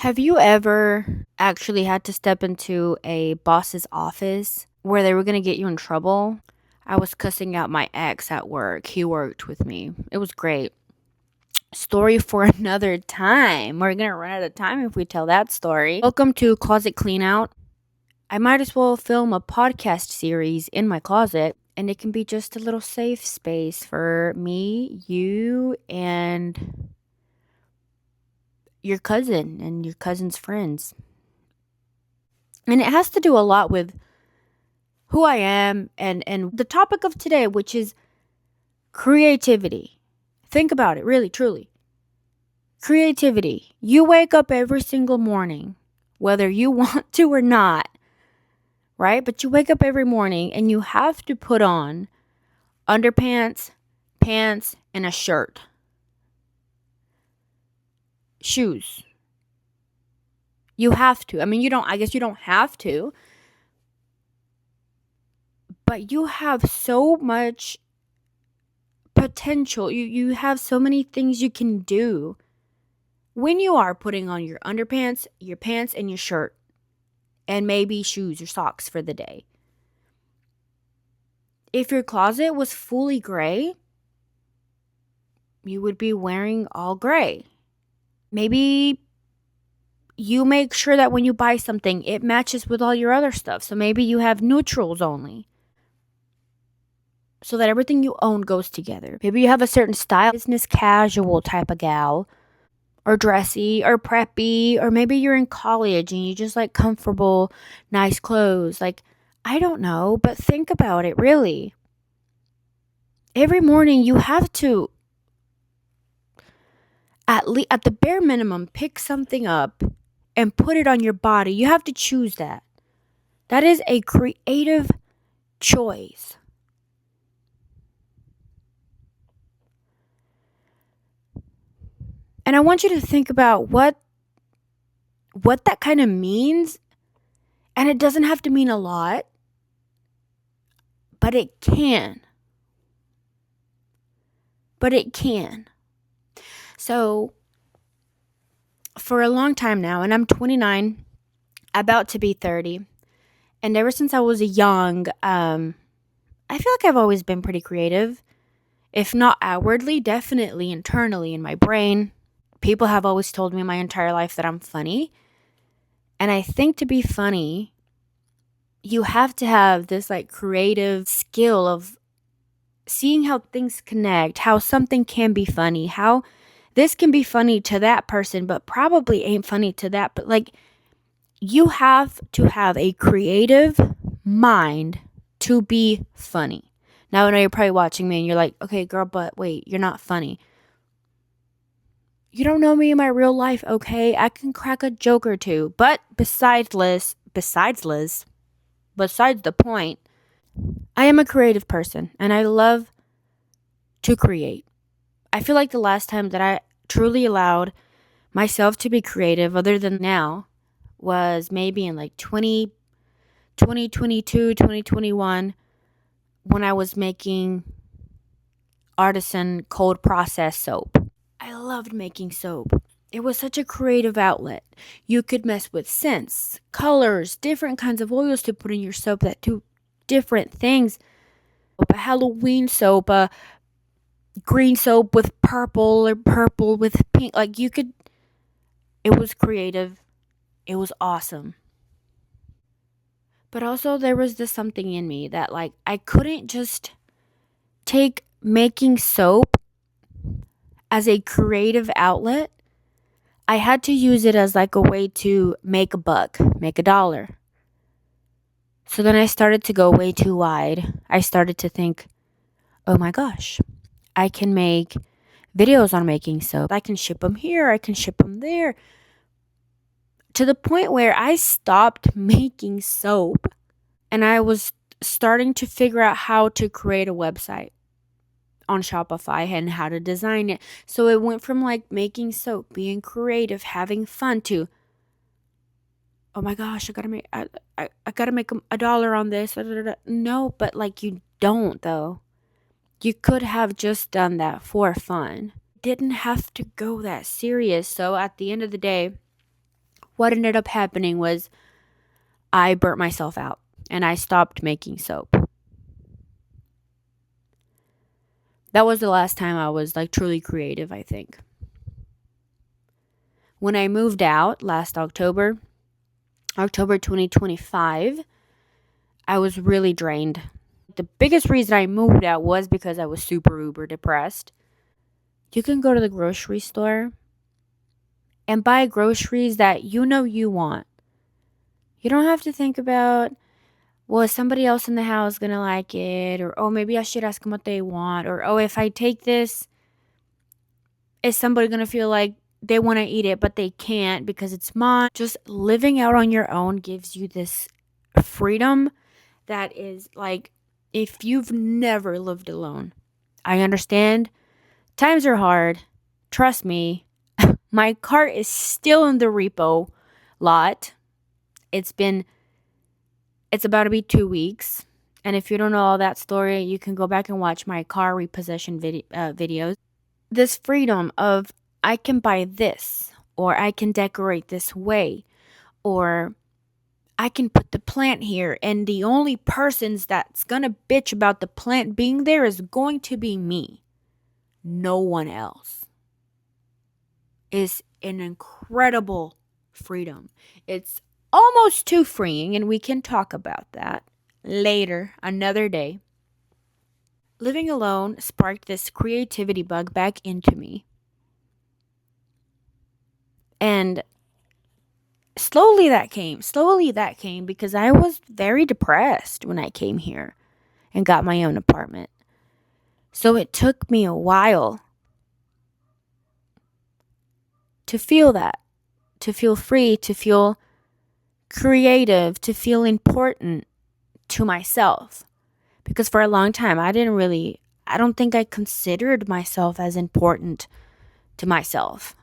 Have you ever actually had to step into a boss's office where they were going to get you in trouble? I was cussing out my ex at work. He worked with me. It was great. Story for another time. We're going to run out of time if we tell that story. Welcome to Closet Cleanout. I might as well film a podcast series in my closet, and it can be just a little safe space for me, you, and your cousin and your cousin's friends. And it has to do a lot with who I am and the topic of today, which is creativity. Think about it, really, truly. Creativity. You wake up every single morning, whether you want to or not, right? But you wake up every morning and you have to put on underpants, pants, and a shirt. Shoes. You have to. I mean, I guess you don't have to, but you have so much potential. You have so many things you can do when you are putting on your underpants, your pants, and your shirt, and maybe shoes or socks for the day. If your closet was fully gray, you would be wearing all gray. Maybe you make sure that when you buy something, it matches with all your other stuff. So maybe you have neutrals only, so that everything you own goes together. Maybe you have a certain style, business casual type of gal, or dressy, or preppy, or maybe you're in college and you just like comfortable, nice clothes. Like, I don't know, but think about it really. Every morning you have to, at the bare minimum, pick something up and put it on your body. You have to choose that. That is a creative choice. And I want you to think about what that kind of means. And it doesn't have to mean a lot, but it can. So, for a long time now, and I'm 29, about to be 30, and ever since I was young, I feel like I've always been pretty creative. If not outwardly, definitely internally in my brain. People have always told me my entire life that I'm funny. And I think to be funny, you have to have this like creative skill of seeing how things connect, how something can be funny, how this can be funny to that person, but probably ain't funny to that. But like, you have to have a creative mind to be funny. Now I know you're probably watching me and you're like, okay, girl, but wait, you're not funny. You don't know me in my real life, okay? I can crack a joke or two. But besides the point, I am a creative person and I love to create. I feel like the last time that I truly allowed myself to be creative, other than now, was maybe in like 2022, 2021, when I was making artisan cold process soap. I loved making soap. It was such a creative outlet. You could mess with scents, colors, different kinds of oils to put in your soap that do different things. A Halloween soap, a green soap with purple, or purple with pink. Like, it was creative. It was awesome. But also there was this something in me that like I couldn't just take making soap as a creative outlet. I had to use it as like a way to make a buck, make a dollar. So then I started to go way too wide. I started to think, oh my gosh, I can make videos on making soap. I can ship them here, I can ship them there. To the point where I stopped making soap and I was starting to figure out how to create a website on Shopify and how to design it. So it went from like making soap, being creative, having fun, to, oh my gosh, I gotta make a dollar on this. No, but like, you don't though. You could have just done that for fun. Didn't have to go that serious. So at the end of the day, what ended up happening was I burnt myself out and I stopped making soap. That was the last time I was like truly creative, I think. When I moved out last October 2025, I was really drained. The biggest reason I moved out was because I was super uber depressed. You can go to the grocery store and buy groceries that you want. You don't have to think about, well, is somebody else in the house gonna like it? Or, oh, maybe I should ask them what they want. Or, oh, if I take this, is somebody gonna feel like they want to eat it, but they can't because it's mine? Just living out on your own gives you this freedom that is like, if you've never lived alone, I understand times are hard. Trust me, my car is still in the repo lot. It's about to be 2 weeks. And if you don't know all that story, you can go back and watch my car repossession videos. This freedom of, I can buy this, or I can decorate this way, or I can put the plant here, and the only persons that's gonna bitch about the plant being there is going to be me. No one else. Is an incredible freedom. It's almost too freeing, and we can talk about that later, another day. Living alone sparked this creativity bug back into me. And slowly that came because I was very depressed when I came here and got my own apartment. So it took me a while to feel that, to feel free, to feel creative, to feel important to myself. Because for a long time, I don't think I considered myself as important to myself.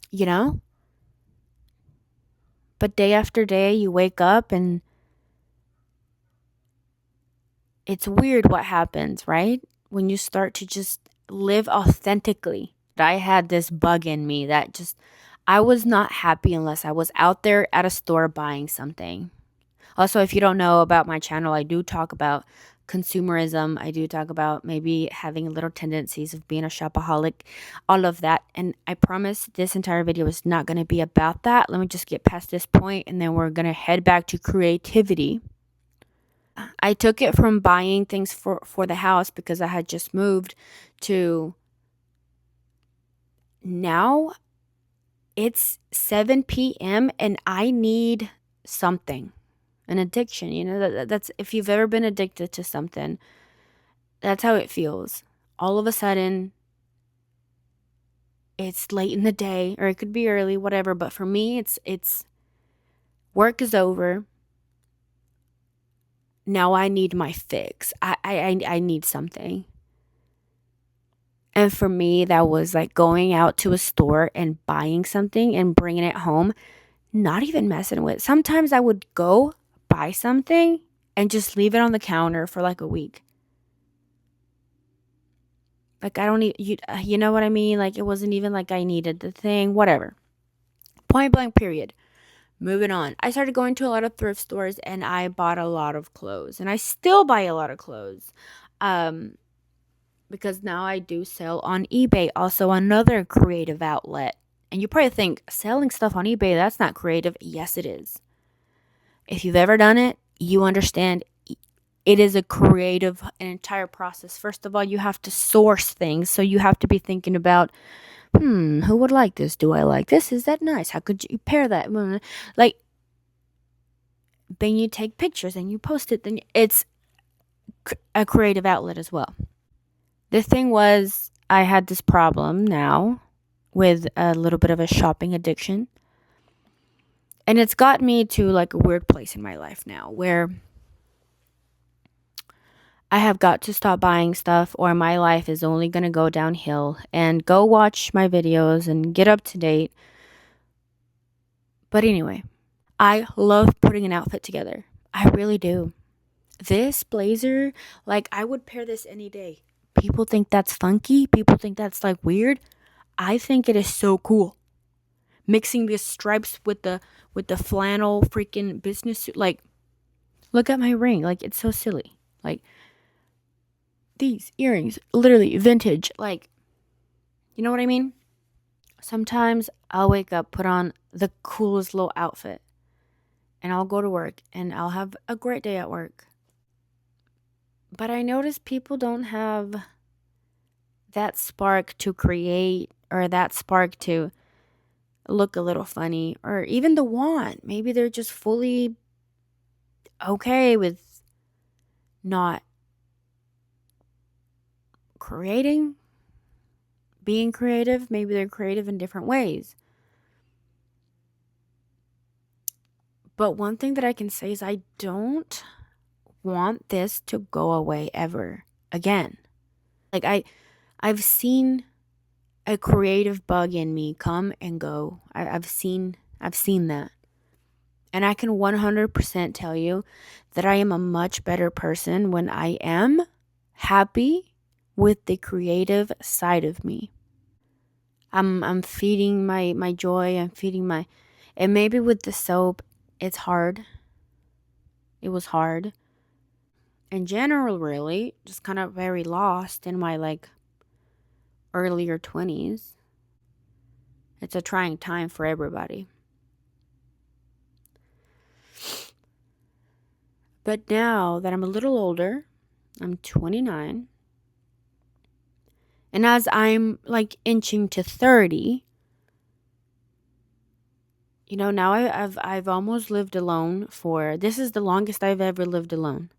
You know? But day after day, you wake up and it's weird what happens, right? When you start to just live authentically. I had this bug in me that just, I was not happy unless I was out there at a store buying something. Also, if you don't know about my channel, I do talk about consumerism. I do talk about maybe having little tendencies of being a shopaholic, all of that. And I promise this entire video is not going to be about that. Let me just get past this point and then we're going to head back to creativity. I took it from buying things for the house because I had just moved to now it's 7 p.m. and I need something. An addiction, that's, if you've ever been addicted to something, that's how it feels. All of a sudden, it's late in the day, or it could be early, whatever. But for me, it's work is over. Now I need my fix. I need something. And for me, that was like going out to a store and buying something and bringing it home, not even messing with. Sometimes I would go buy something and just leave it on the counter for like a week. Like, I don't need you know what I mean? Like, it wasn't even like I needed the thing, whatever. Point blank, period. Moving on. I started going to a lot of thrift stores and I bought a lot of clothes. And I still buy a lot of clothes. Because now I do sell on eBay, also another creative outlet. And you probably think, selling stuff on eBay, that's not creative. Yes, it is. If you've ever done it, you understand it is a creative, an entire process. First of all, you have to source things. So you have to be thinking about, who would like this? Do I like this? Is that nice? How could you pair that? Like, then you take pictures and you post it. Then it's a creative outlet as well. The thing was, I had this problem now with a little bit of a shopping addiction. And it's got me to like a weird place in my life now where I have got to stop buying stuff or my life is only going to go downhill. And go watch my videos and get up to date. But anyway, I love putting an outfit together. I really do. This blazer, like, I would pair this any day. People think that's funky. People think that's like weird. I think it is so cool. mixing the stripes with the flannel freaking business suit. Like, look at my ring. Like, it's so silly. Like, these earrings, literally vintage. Like, you know what I mean? Sometimes I'll wake up, put on the coolest little outfit, and I'll go to work and I'll have a great day at work. But I notice people don't have that spark to create, or that spark to look a little funny, or even the want. Maybe they're just fully okay with not creating, being creative. Maybe they're creative in different ways. But one thing that I can say is I don't want this to go away ever again. Like, I've seen a creative bug in me come and go. I've seen that. And I can 100% tell you that I am a much better person when I am happy with the creative side of me. I'm feeding my joy, I'm feeding my, and maybe with the soap it's hard. It was hard. In general, really, just kind of very lost in my like earlier 20s. It's a trying time for everybody. But now that I'm a little older, I'm 29, and as I'm like inching to 30, now I've almost lived alone for, this is the longest I've ever lived alone.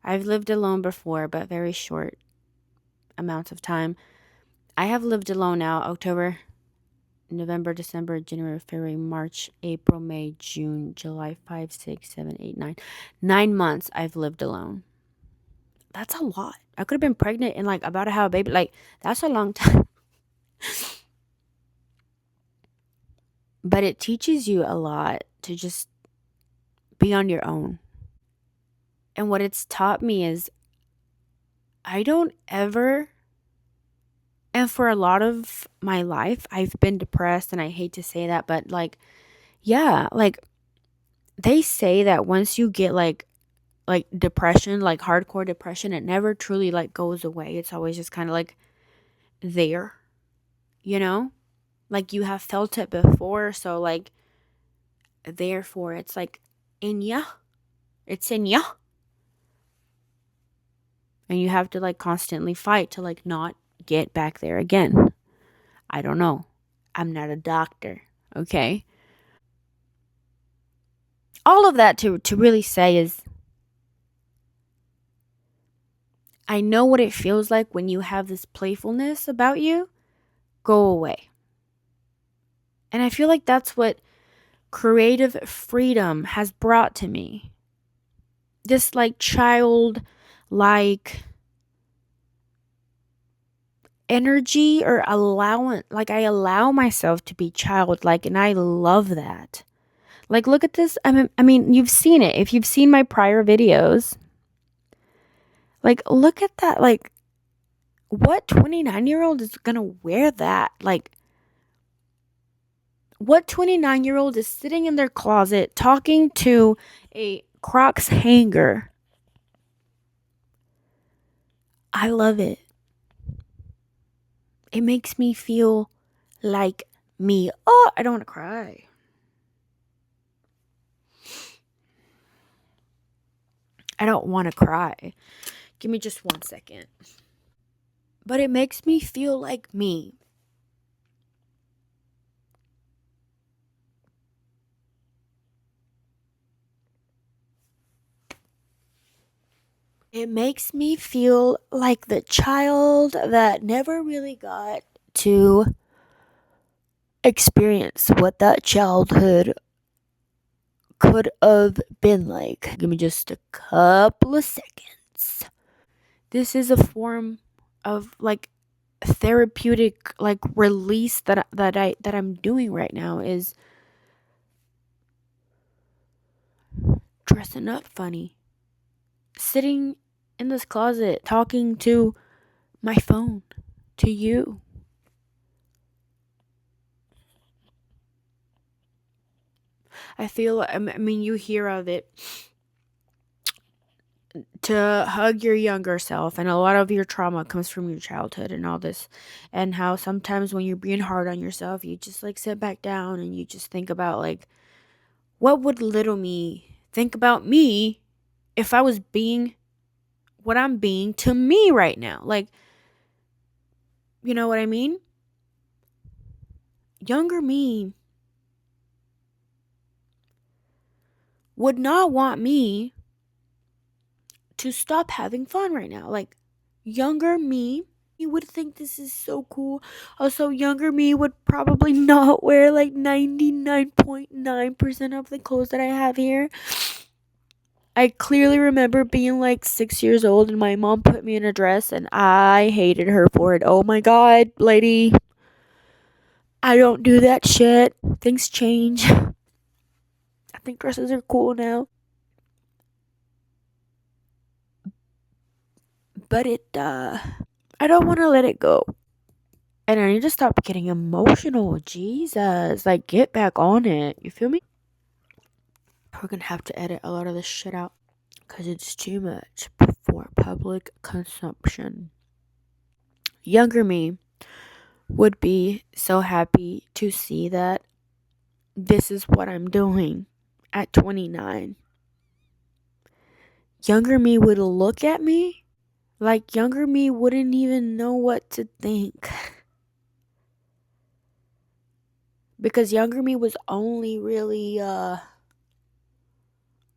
I've lived alone before, but very short amounts of time. I have lived alone now October, November, December, January, February, March, April, May, June, July, 5, 6, 7, 8, 9. 9 months I've lived alone. That's a lot. I could have been pregnant and like about to have a baby. Like, that's a long time. But it teaches you a lot to just be on your own. And what it's taught me is I don't ever, and for a lot of my life, I've been depressed, and I hate to say that, but like, yeah, like they say that once you get like depression, like hardcore depression, it never truly like goes away. It's always just kind of like there, you know? Like you have felt it before, so like therefore it's like in ya. It's in ya. And you have to like constantly fight to like not get back there again. I don't know. I'm not a doctor, okay? All of that to really say is I know what it feels like when you have this playfulness about you go away. And I feel like that's what creative freedom has brought to me. This like child like energy, or allowance, like I allow myself to be childlike, and I love that. Like, look at this. I mean, you've seen it. If you've seen my prior videos, like, look at that. Like, what 29-year-old is gonna wear that? Like, what 29-year-old is sitting in their closet talking to a Crocs hanger? I love it. It makes me feel like me. Oh, I don't want to cry. I don't want to cry. Give me just 1 second. But it makes me feel like me. It makes me feel like the child that never really got to experience what that childhood could have been like. Give me just a couple of seconds. This is a form of like therapeutic like release that I'm doing right now, is dressing up funny, sitting in this closet talking to my phone, to you. I feel, I mean, you hear of it, to hug your younger self, and a lot of your trauma comes from your childhood and all this, and how sometimes when you're being hard on yourself, you just like sit back down and you just think about like, what would little me think about me if I was being what I'm being to me right now? Like, you know what I mean? Younger me would not want me to stop having fun right now. Like, younger me would think this is so cool. Also, younger me would probably not wear like 99.9% of the clothes that I have here. I clearly remember being like 6 years old and my mom put me in a dress and I hated her for it. Oh my god, lady. I don't do that shit. Things change. I think dresses are cool now. But I don't want to let it go. And I need to stop getting emotional. Jesus. Like, get back on it. You feel me? We're gonna have to edit a lot of this shit out because it's too much for public consumption. Younger me would be so happy to see that this is what I'm doing at 29. Younger me would look at me like younger me wouldn't even know what to think. Because younger me was only really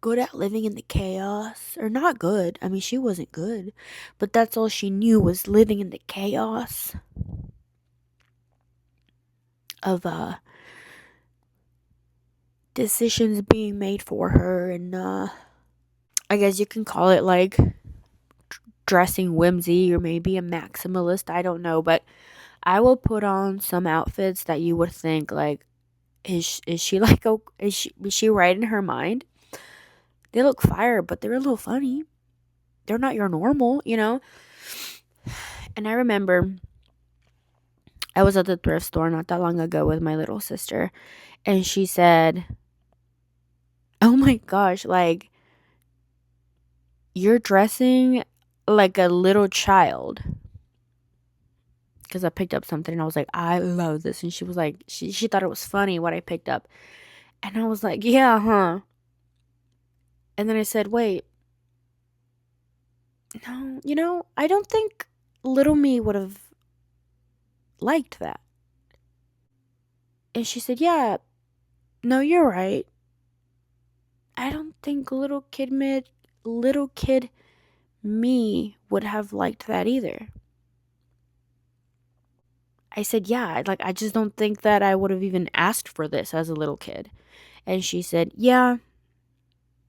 good at living in the chaos. Or not good. I mean, she wasn't good. But that's all she knew was living in the chaos of decisions being made for her. And I guess you can call it like dressing whimsy or maybe a maximalist. I don't know. But I will put on some outfits that you would think like, is she like, is she right in her mind? They look fire, but they're a little funny. They're not your normal, you know? And I remember I was at the thrift store not that long ago with my little sister, and she said, "Oh my gosh, like, you're dressing like a little child." Because I picked up something and I was like, I love this. And she was like, she thought it was funny what I picked up. And I was like, yeah, huh? And then I said, wait, no, I don't think little me would have liked that. And she said, yeah, no, you're right. I don't think little kid me would have liked that either. I said, yeah, like, I just don't think that I would have even asked for this as a little kid. And she said, yeah.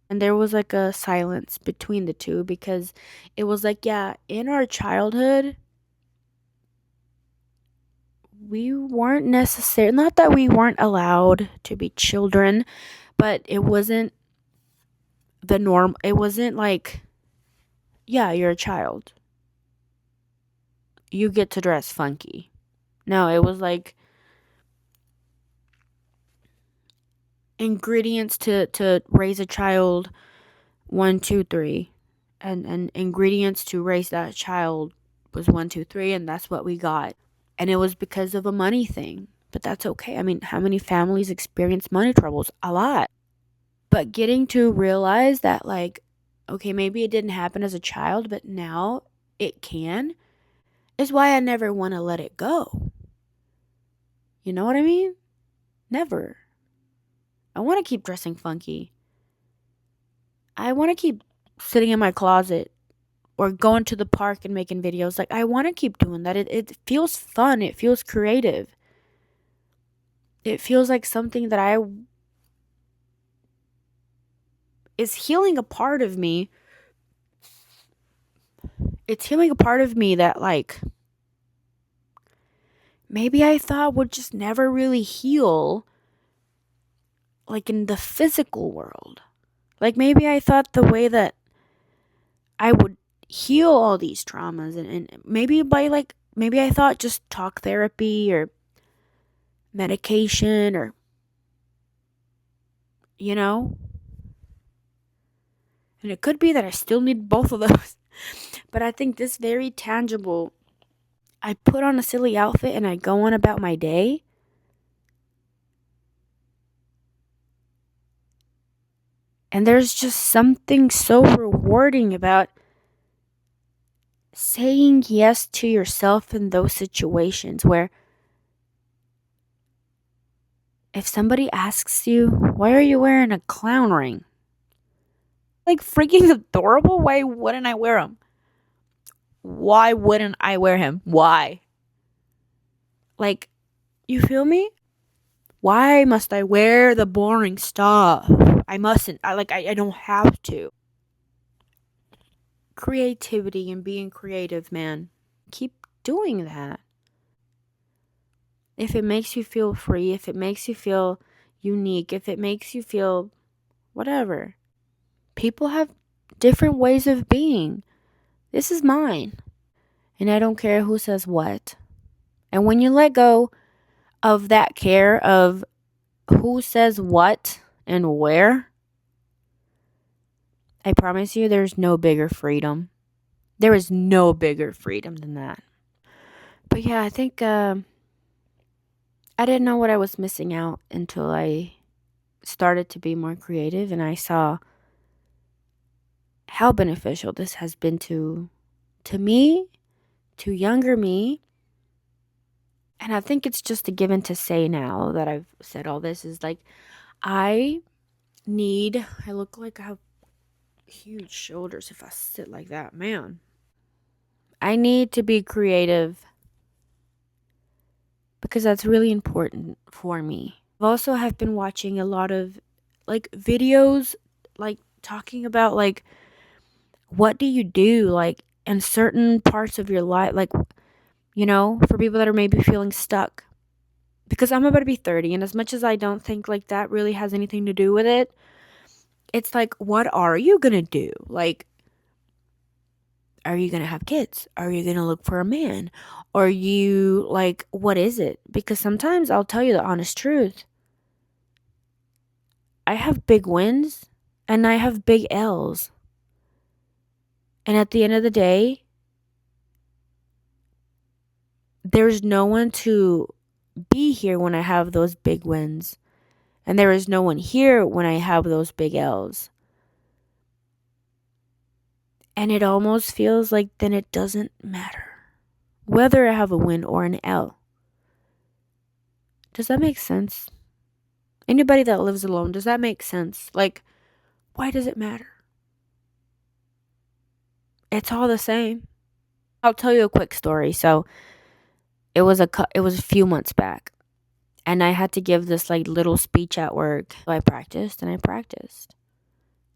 And there was like a silence between the two because it was like, yeah, in our childhood, we weren't necessarily, not that we weren't allowed to be children, but it wasn't the norm. It wasn't like, yeah, you're a child. You get to dress funky. No, it was like ingredients to raise a child, 1, 2, 3. And ingredients to raise that child was 1, 2, 3, and that's what we got. And it was because of a money thing. But that's okay. I mean, how many families experience money troubles? A lot. But getting to realize that, like, okay, maybe it didn't happen as a child, but now it can, is why I never want to let it go. You know what I mean? Never. I want to keep dressing funky. I want to keep sitting in my closet or going to the park and making videos. Like, I want to keep doing that. It feels fun. It feels creative. It feels like something that is healing a part of me. It's healing a part of me that, like, maybe I thought would just never really heal, like, in the physical world. Like, maybe I thought the way that I would heal all these traumas, and maybe by, like, maybe I thought just talk therapy or medication or you know? And it could be that I still need both of those. But I think this very tangible, I put on a silly outfit and I go on about my day. And there's just something so rewarding about saying yes to yourself in those situations where if somebody asks you, why are you wearing a clown ring? Like freaking adorable. Why wouldn't I wear them? Why wouldn't I wear him? Why? Like, you feel me? Why must I wear the boring stuff? I mustn't. I don't have to. Creativity and being creative, man. Keep doing that. If it makes you feel free, if it makes you feel unique, if it makes you feel whatever. People have different ways of being. This is mine. And I don't care who says what. And when you let go of that care of who says what and where, I promise you there's no bigger freedom. There is no bigger freedom than that. But yeah, I think I didn't know what I was missing out until I started to be more creative and I saw how beneficial this has been to me, to younger me. And I think it's just a given to say now that I've said all this is like I look like I have huge shoulders if I sit like that, man. I need to be creative because that's really important for me. I also have been watching a lot of like videos like talking about like what do you do like in certain parts of your life, like, you know, for people that are maybe feeling stuck. Because I'm about to be 30 and as much as I don't think like that really has anything to do with it, it's like what are you going to do? Like, are you going to have kids? Are you going to look for a man? Are you like, what is it? Because sometimes I'll tell you the honest truth. I have big wins and I have big L's. And at the end of the day, there's no one to be here when I have those big wins. And there is no one here when I have those big L's. And it almost feels like then it doesn't matter whether I have a win or an L. Does that make sense? Anybody that lives alone, does that make sense? Like, why does it matter? It's all the same. I'll tell you a quick story. So, it was a few months back, and I had to give this like little speech at work. So I practiced and I practiced.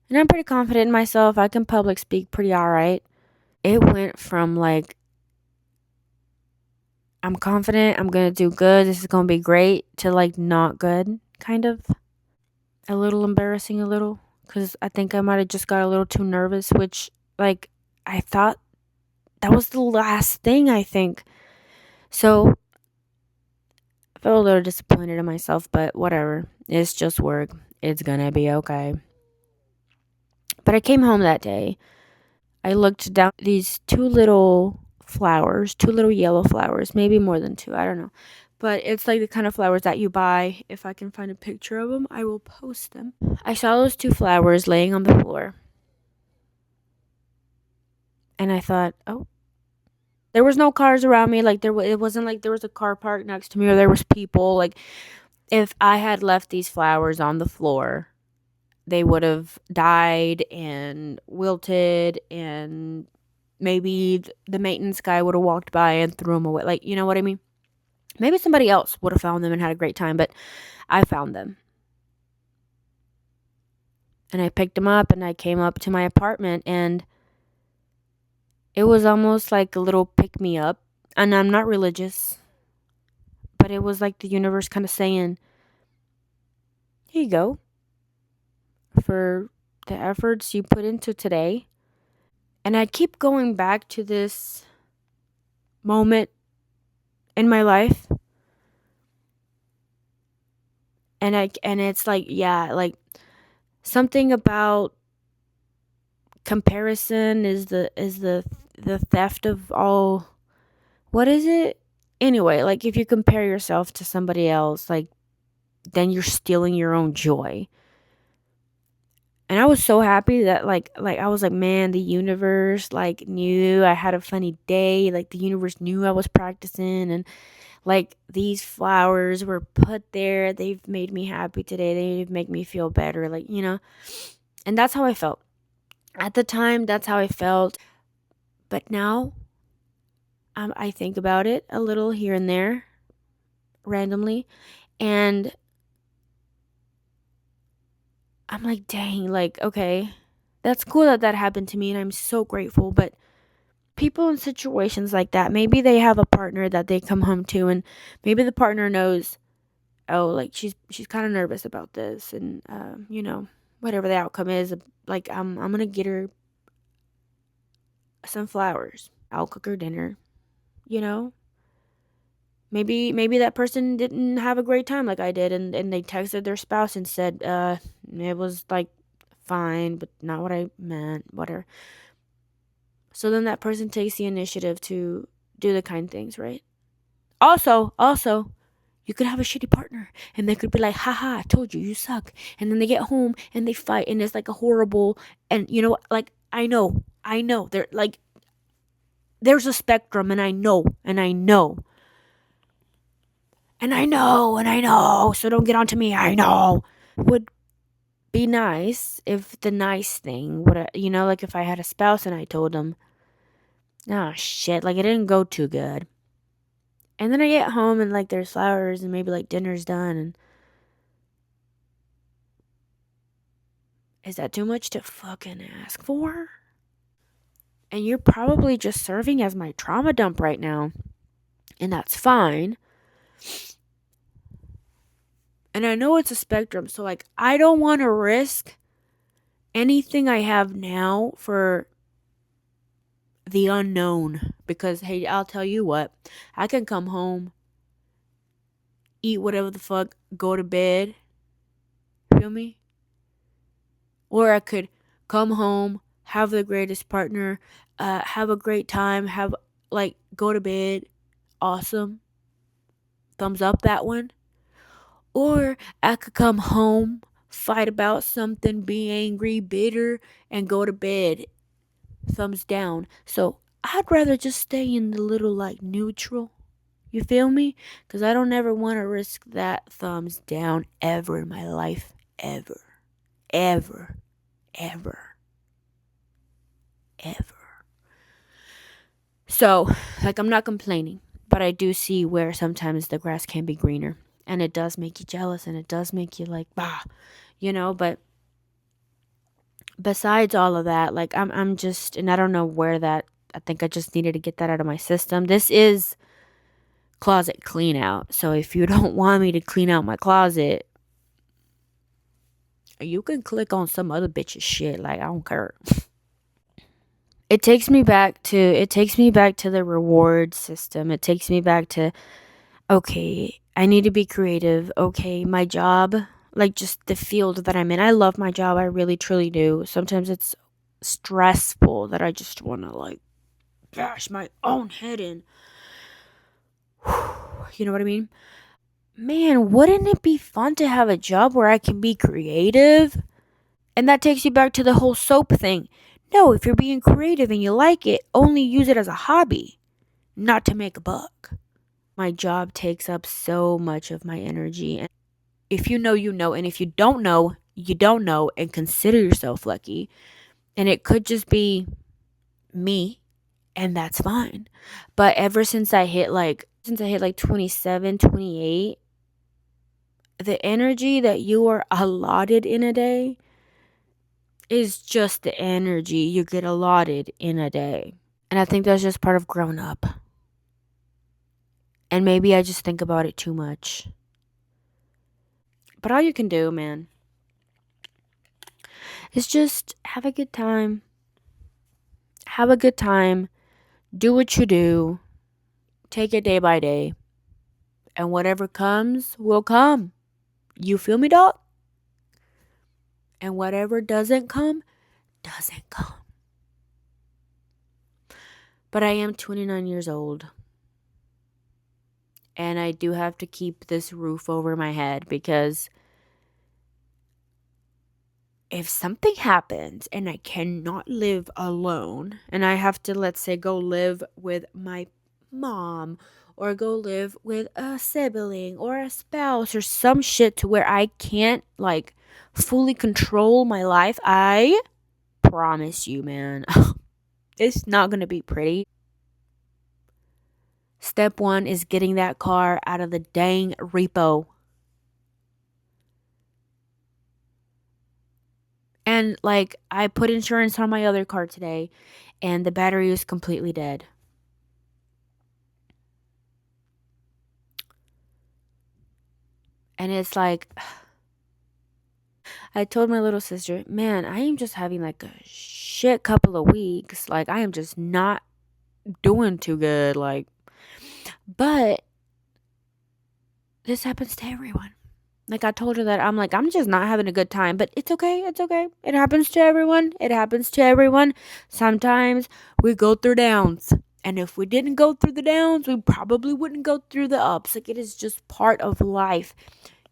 And I'm pretty confident in myself. I can public speak pretty all right. It went from like I'm confident, I'm going to do good, this is going to be great to like not good, kind of. A little embarrassing a little cuz I think I might have just got a little too nervous, which like I thought that was the last thing, I think. So I felt a little disappointed in myself, but whatever. It's just work. It's gonna be okay. But I came home that day. I looked down these two little flowers, two little yellow flowers, maybe more than two, I don't know. But it's like the kind of flowers that you buy. If I can find a picture of them, I will post them. I saw those two flowers laying on the floor. And I thought, oh, there was no cars around me. Like it wasn't like there was a car parked next to me or there was people. Like if I had left these flowers on the floor, they would have died and wilted, and maybe the maintenance guy would have walked by and threw them away. Like, you know what I mean? Maybe somebody else would have found them and had a great time, but I found them. And I picked them up and I came up to my apartment, and it was almost like a little pick me up. And I'm not religious, but it was like the universe kind of saying, here you go for the efforts you put into today. And I keep going back to this moment in my life. And it's like, yeah, like something about comparison is the theft of all. What is it? Anyway, like if you compare yourself to somebody else, like then you're stealing your own joy. And I was so happy that like I was like, man, the universe like knew I had a funny day. Like the universe knew I was practicing, and like these flowers were put there. They've made me happy today. They've made me feel better. Like, you know. And that's how I felt. At the time, that's how I felt. But now I think about it a little here and there randomly, and I'm like, dang, like, okay, that's cool that that happened to me, and I'm so grateful. But people in situations like that, maybe they have a partner that they come home to, and maybe the partner knows, oh, like she's kind of nervous about this, and you know, whatever the outcome is, like I'm gonna get her some flowers. I'll cook her dinner. You know, maybe that person didn't have a great time like I did, and they texted their spouse and said, it was like fine, but not what I meant, whatever. So then that person takes the initiative to do the kind things, right? Also, you could have a shitty partner and they could be like, haha, I told you, you suck. And then they get home and they fight and it's like a horrible, and you know, like I know, they're like, there's a spectrum, and I know, and I know. And I know, and I know, so don't get onto me, I know. Would be nice if the nice thing would, you know, like if I had a spouse and I told them, oh shit, like it didn't go too good. And then I get home and like there's flowers and maybe like dinner's done, and is that too much to fucking ask for? And you're probably just serving as my trauma dump right now, and that's fine. And I know it's a spectrum, so like I don't want to risk anything I have now for the unknown, because hey, I'll tell you what, I can come home, eat whatever the fuck, go to bed, feel me? Or I could come home, have the greatest partner, have a great time, have like go to bed, awesome, thumbs up that one. Or I could come home, fight about something, be angry, bitter, and go to bed, thumbs down. So I'd rather just stay in the little like neutral. You feel me? Because I don't ever want to risk that thumbs down ever in my life. Ever. Ever. Ever. Ever. So, like, I'm not complaining, but I do see where sometimes the grass can be greener. And it does make you jealous, and it does make you like, bah, you know, but besides all of that, like I'm just, and I don't know where that, I think I just needed to get that out of my system. This is closet clean out. So if you don't want me to clean out my closet, you can click on some other bitch's shit. Like, I don't care. It takes me back to the reward system. It takes me back to, okay, I need to be creative. Okay, my job, like just the field that I'm in. I love my job. I really truly do. Sometimes it's stressful that I just want to like bash my own head in. You know what I mean? Man, wouldn't it be fun to have a job where I can be creative? And that takes you back to the whole soap thing. No, if you're being creative and you like it, only use it as a hobby, not to make a buck. My job takes up so much of my energy. And if you know, you know. And if you don't know, you don't know, and consider yourself lucky. And it could just be me, and that's fine. But ever since I hit like 27, 28, the energy that you are allotted in a day is just the energy you get allotted in a day. And I think that's just part of growing up. And maybe I just think about it too much. But all you can do, man, is just have a good time. Have a good time. Do what you do. Take it day by day. And whatever comes will come. You feel me, dog? And whatever doesn't come, doesn't come. But I am 29 years old. And I do have to keep this roof over my head because if something happens and I cannot live alone and I have to, let's say, go live with my mom or go live with a sibling or a spouse or some shit to where I can't like fully control my life, I promise you, man, it's not going to be pretty. Step one is getting that car out of the dang repo. And like, I put insurance on my other car today, and the battery is completely dead. And it's like, I told my little sister, man, I am just having like a shit couple of weeks. Like, I am just not doing too good. Like, but this happens to everyone. Like, I told her that I'm like, I'm just not having a good time, but it's okay. It's okay. It happens to everyone. It happens to everyone. Sometimes we go through downs. And if we didn't go through the downs, we probably wouldn't go through the ups. Like, it is just part of life.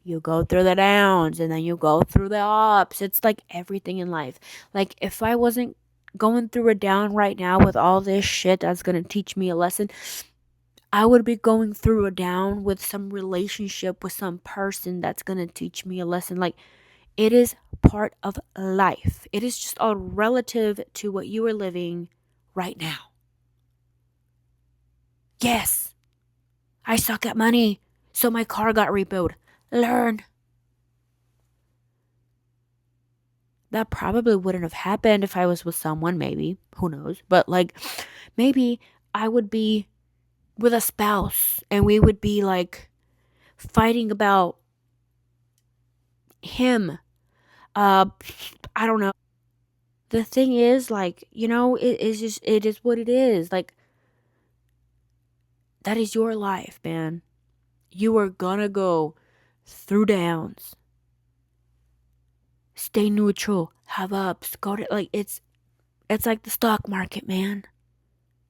You go through the downs and then you go through the ups. It's like everything in life. Like, if I wasn't going through a down right now with all this shit that's going to teach me a lesson, I would be going through a down with some relationship with some person that's going to teach me a lesson. Like, it is part of life. It is just all relative to what you are living right now. Yes, I suck at money, so my car got repoed. Learn. That probably wouldn't have happened if I was with someone, maybe. Who knows? But like, maybe I would be with a spouse and we would be like fighting about him. I don't know. The thing is, like, it is just, it is what it is. Like, that is your life, man. You are gonna go through downs. Stay neutral. Have ups. Go to, like, it's like the stock market, man.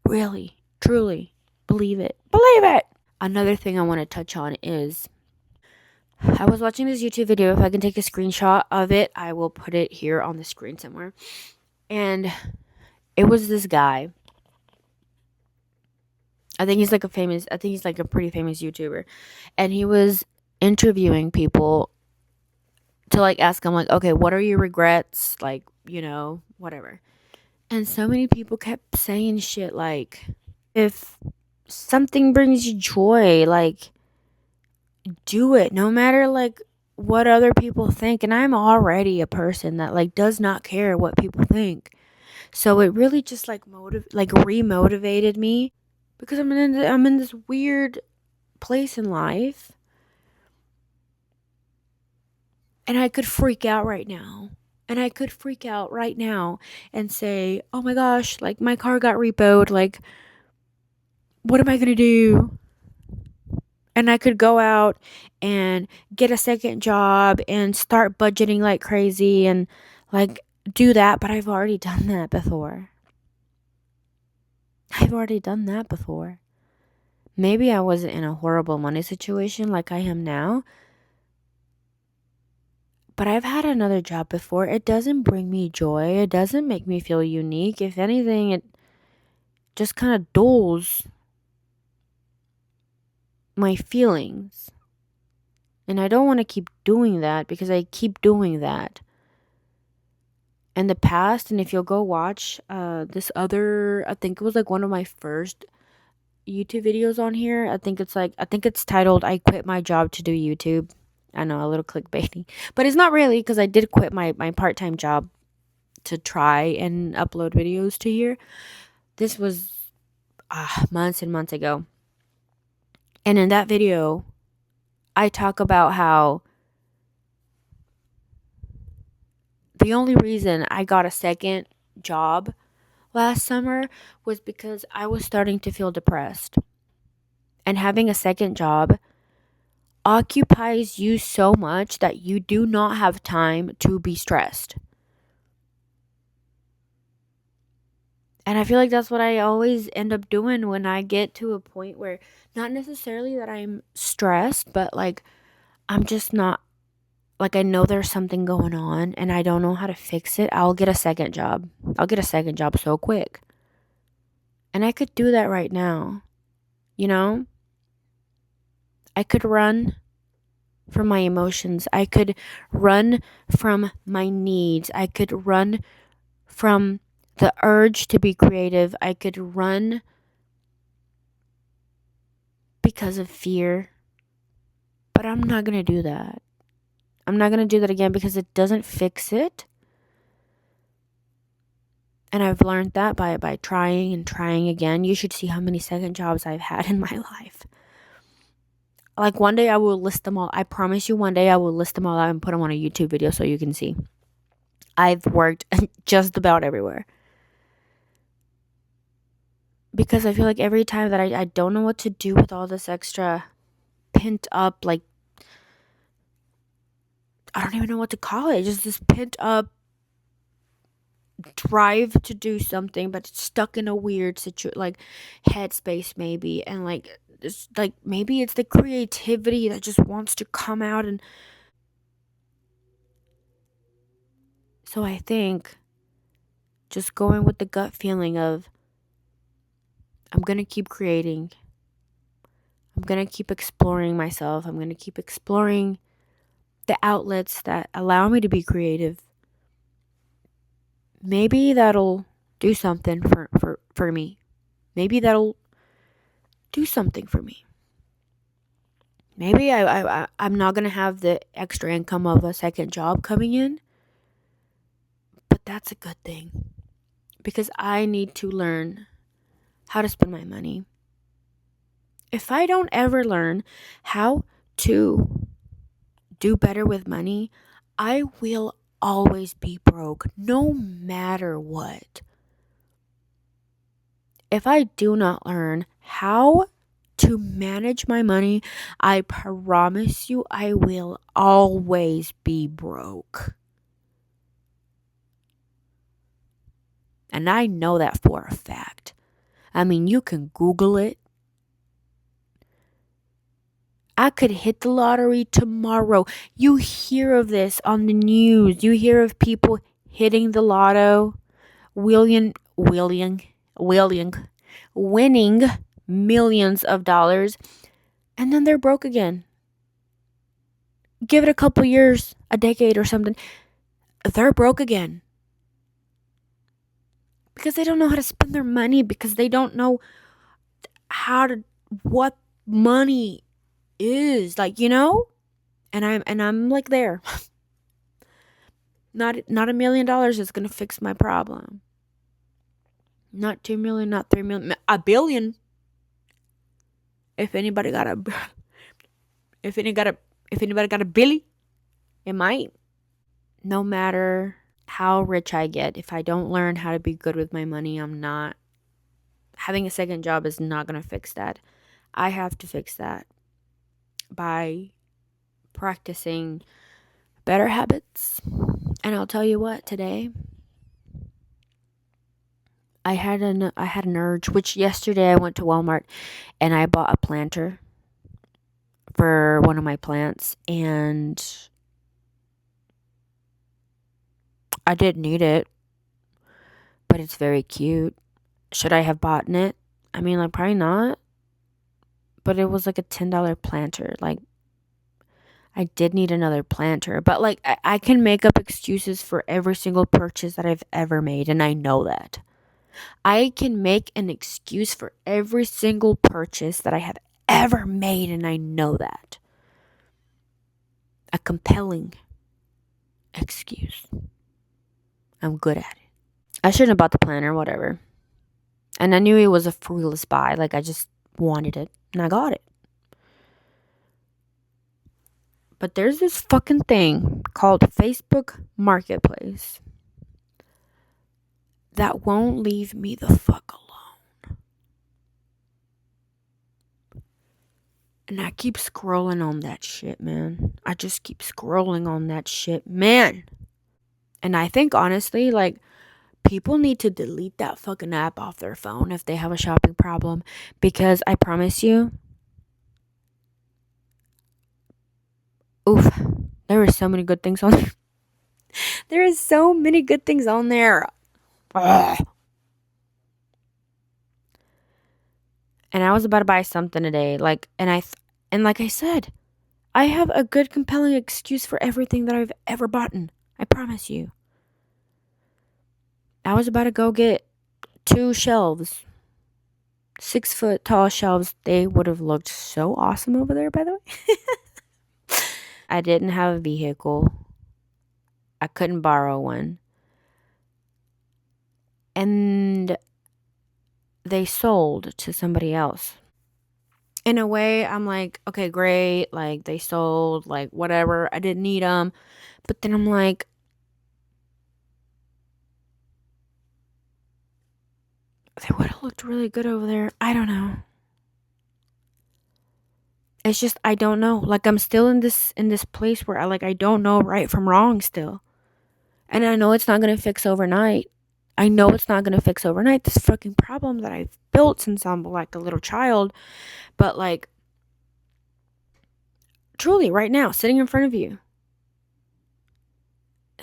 Really, truly, believe it. Believe it. Another thing I want to touch on is I was watching this YouTube video. If I can take a screenshot of it, I will put it here on the screen somewhere. And it was this guy. I think he's like a pretty famous YouTuber. And he was interviewing people to like ask them like, okay, what are your regrets? Like, whatever. And so many people kept saying shit like, if something brings you joy, like, do it no matter like what other people think. And I'm already a person that like does not care what people think. So it really just like remotivated me because I'm in this weird place in life. And I could freak out right now. And I could freak out right now and say, "Oh my gosh, like my car got repoed. Like what am I going to do?" And I could go out and get a second job and start budgeting like crazy and like do that, but I've already done that before. I've already done that before. Maybe I wasn't in a horrible money situation like I am now, but I've had another job before. It doesn't bring me joy. It doesn't make me feel unique. If anything, it just kind of dulls my feelings. And I don't want to keep doing that because I keep doing that. In the past, and if you'll go watch this other, I think it was like one of my first YouTube videos on here. I think it's titled "I Quit My Job to Do YouTube." I know, a little clickbaity, but it's not really because I did quit my part-time job to try and upload videos to here. This was months and months ago, and in that video, I talk about how the only reason I got a second job last summer was because I was starting to feel depressed. And having a second job occupies you so much that you do not have time to be stressed. And I feel like that's what I always end up doing when I get to a point where, not necessarily that I'm stressed, but like I'm just not, like, I know there's something going on and I don't know how to fix it. I'll get a second job. I'll get a second job so quick. And I could do that right now. You know? I could run from my emotions. I could run from my needs. I could run from the urge to be creative. I could run because of fear. But I'm not going to do that. I'm not going to do that again because it doesn't fix it. And I've learned that by trying and trying again. You should see how many second jobs I've had in my life. Like, one day I will list them all. I promise you, one day I will list them all out and put them on a YouTube video so you can see. I've worked just about everywhere. Because I feel like every time that I don't know what to do with all this extra pent up, like, I don't even know what to call it. Just this pent up drive to do something, but it's stuck in a weird like headspace maybe. And like, it's like maybe it's the creativity that just wants to come out. And so I think just going with the gut feeling of, I'm going to keep creating. I'm going to keep exploring myself. I'm going to keep exploring the outlets that allow me to be creative. Maybe that'll do something for me. Maybe that'll do something for me. Maybe I'm not going to have the extra income of a second job coming in. But that's a good thing. Because I need to learn how to spend my money. If I don't ever learn how to do better with money, I will always be broke, no matter what. If I do not learn how to manage my money, I promise you I will always be broke. And I know that for a fact. I mean, you can Google it. I could hit the lottery tomorrow. You hear of this on the news. You hear of people hitting the lotto, winning millions of dollars, and then they're broke again. Give it a couple years, a decade or something, they're broke again. Because they don't know how to spend their money, because they don't know what money is, like, you know? And I'm like there. Not $1 million is gonna fix my problem. Not 2 million, not 3 million, $1 billion. If anybody got a billy, it might. No matter how rich I get, if I don't learn how to be good with my money, I'm not. Having a second job is not gonna fix that. I have to fix that by practicing better habits. And I'll tell you what, today I had an urge, which yesterday I went to Walmart and I bought a planter for one of my plants, and I didn't need it, but it's very cute. Should I have bought it? I mean, like, probably not. But it was like a $10 planter. Like, I did need another planter. But like, I can make up excuses for every single purchase that I've ever made, and I know that. I can make an excuse for every single purchase that I have ever made, and I know that. A compelling excuse. I'm good at it. I shouldn't have bought the planner, whatever. And I knew it was a fruitless buy. Like, I just wanted it, and I got it. But there's this fucking thing called Facebook Marketplace that won't leave me the fuck alone. And I keep scrolling on that shit, man. I just keep scrolling on that shit, man. And I think honestly, like, people need to delete that fucking app off their phone if they have a shopping problem. Because I promise you, oof, there are so many good things on there. There is so many good things on there. Ugh. And I was about to buy something today, like, and like I said, I have a good, compelling excuse for everything that I've ever bought. I promise you. I was about to go get 2 shelves, 6-foot tall shelves. They would have looked so awesome over there, by the way. I didn't have a vehicle. I couldn't borrow one. And they sold to somebody else. In a way, I'm like, okay, great. Like, they sold, like, whatever. I didn't need them. But then I'm like, they would have looked really good over there. I don't know. It's just, I don't know. Like, I'm still in this place where I don't know right from wrong still. And I know it's not going to fix overnight. I know it's not going to fix overnight this fucking problem that I've built since I'm like a little child. But like, truly, right now, sitting in front of you,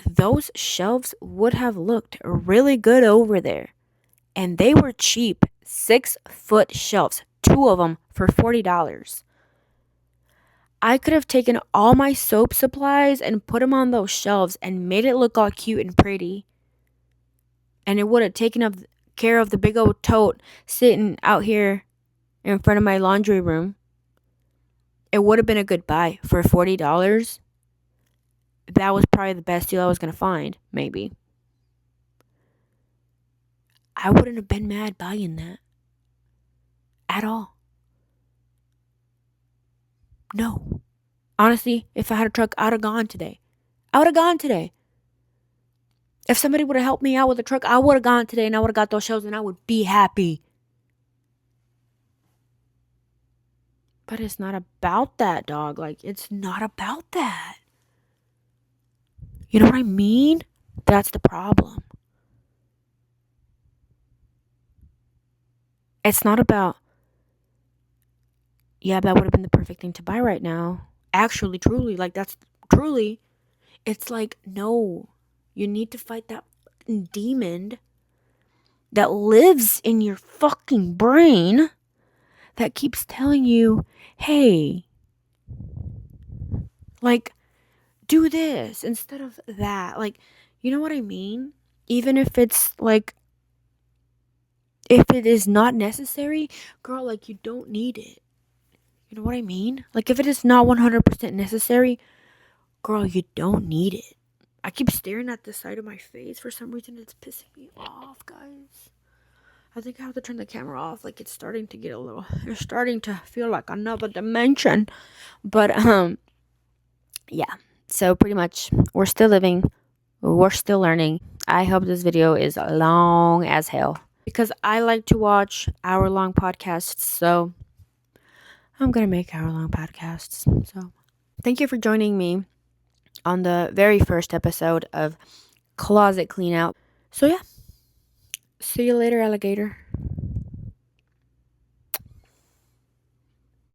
those shelves would have looked really good over there. And they were cheap. 6-foot shelves. 2 of them for $40. I could have taken all my soap supplies and put them on those shelves and made it look all cute and pretty. And it would have taken up care of the big old tote sitting out here in front of my laundry room. It would have been a good buy for $40. That was probably the best deal I was going to find, maybe. I wouldn't have been mad buying that. At all. No. Honestly, if I had a truck, I would have gone today. If somebody would have helped me out with a truck, I would have gone today and I would have got those shelves and I would be happy. But it's not about that, dog. Like, it's not about that. You know what I mean? That's the problem. It's not about, yeah, that would have been the perfect thing to buy right now. Actually, truly, like, that's truly, it's like, no, you need to fight that demon that lives in your fucking brain that keeps telling you, hey, like, do this instead of that. Like, you know what I mean? Even if it's like, if it is not necessary, girl, like, you don't need it. You know what I mean? Like, if it is not 100% necessary, girl, you don't need it. I keep staring at the side of my face. For some reason, it's pissing me off, guys. I think I have to turn the camera off. Like, it's starting to get it's starting to feel like another dimension. But, yeah. So, pretty much, we're still living. We're still learning. I hope this video is long as hell. Because I like to watch hour-long podcasts, so I'm going to make hour-long podcasts. So, thank you for joining me on the very first episode of Closet Clean Out. So, yeah. See you later, alligator.